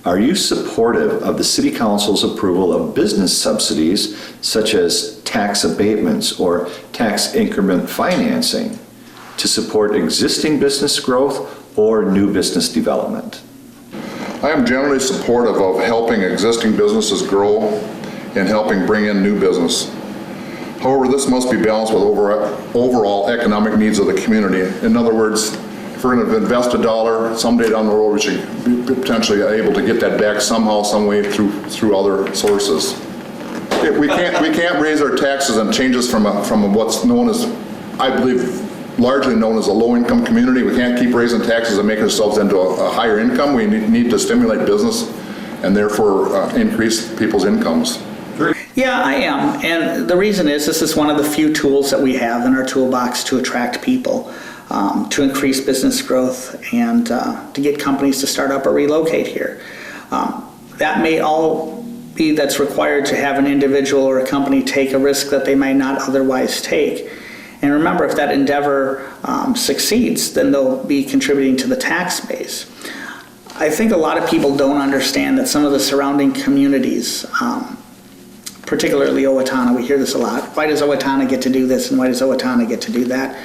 Are you supportive of the City Council's approval of business subsidies such as tax abatements or tax increment financing to support existing business growth or new business development? I am generally supportive of helping existing businesses grow and helping bring in new business. However, this must be balanced with overall economic needs of the community. In other words, if we're going to invest $1, someday down the road we should be potentially able to get that back somehow, some way through other sources. We can't raise our taxes and change us from what's known as, I believe, largely known as a low-income community. We can't keep raising taxes and make ourselves into a higher income. We need to stimulate business and therefore increase people's incomes. Yeah, I am. And the reason is this is one of the few tools that we have in our toolbox to attract people, to increase business growth, and to get companies to start up or relocate here. That may all be that's required to have an individual or a company take a risk that they might not otherwise take. And remember, if that endeavor succeeds, then they'll be contributing to the tax base. I think a lot of people don't understand that some of the surrounding communities, particularly Owatonna, we hear this a lot. Why does Owatonna get to do this and why does Owatonna get to do that?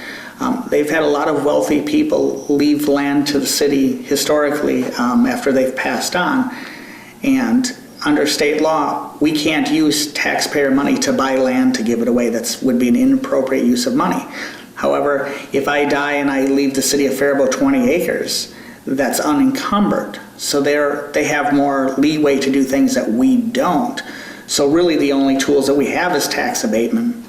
They've had a lot of wealthy people leave land to the city historically after they've passed on. And under state law, we can't use taxpayer money to buy land to give it away. That would be an inappropriate use of money. However, if I die and I leave the city of Faribault 20 acres, that's unencumbered. So they have more leeway to do things that we don't. So really the only tools that we have is tax abatement.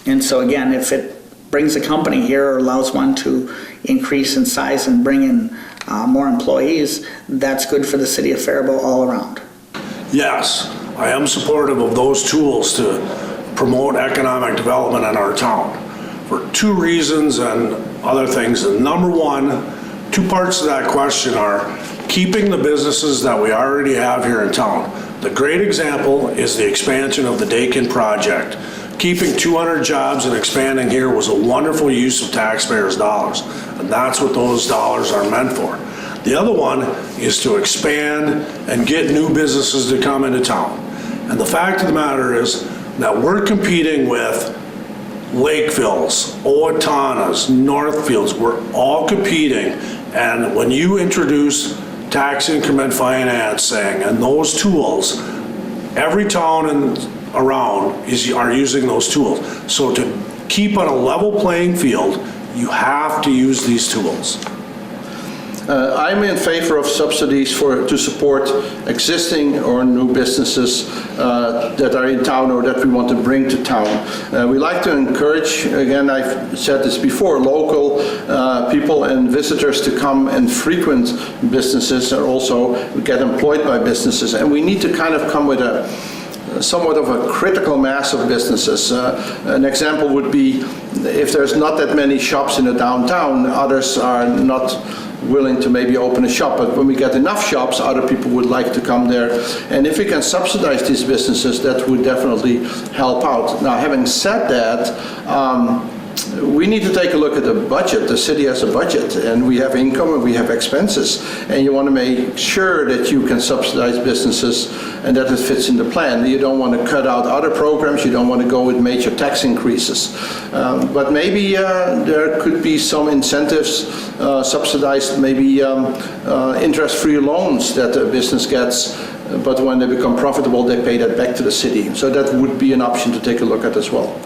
And so again, if it brings a company here or allows one to increase in size and bring in more employees, that's good for the city of Faribault all around. Yes, I am supportive of those tools to promote economic development in our town for two reasons and other things. And number one, two parts of that question are keeping the businesses that we already have here in town. The great example is the expansion of the Dakin project. Keeping 200 jobs and expanding here was a wonderful use of taxpayers' dollars, and that's what those dollars are meant for. The other one is to expand and get new businesses to come into town. And the fact of the matter is that we're competing with Lakevilles, Owatonnas, Northfields. We're all competing, and when you introduce tax increment financing and those tools, every town around are using those tools. So to keep on a level playing field, you have to use these tools. I'm in favor of subsidies to support existing or new businesses that are in town or that we want to bring to town. We like to encourage, again, I've said this before, local people and visitors to come and frequent businesses and also get employed by businesses. And we need to kind of come with somewhat of a critical mass of businesses. An example would be if there's not that many shops in the downtown, others are not willing to maybe open a shop, but when we get enough shops, other people would like to come there. And if we can subsidize these businesses, that would definitely help out. Now, having said that, we need to take a look at the budget. The city has a budget, and we have income and we have expenses, and you want to make sure that you can subsidize businesses and that it fits in the plan. You don't want to cut out other programs, you don't want to go with major tax increases. But maybe there could be some incentives, subsidized maybe interest-free loans that a business gets, but when they become profitable they pay that back to the city. So that would be an option to take a look at as well.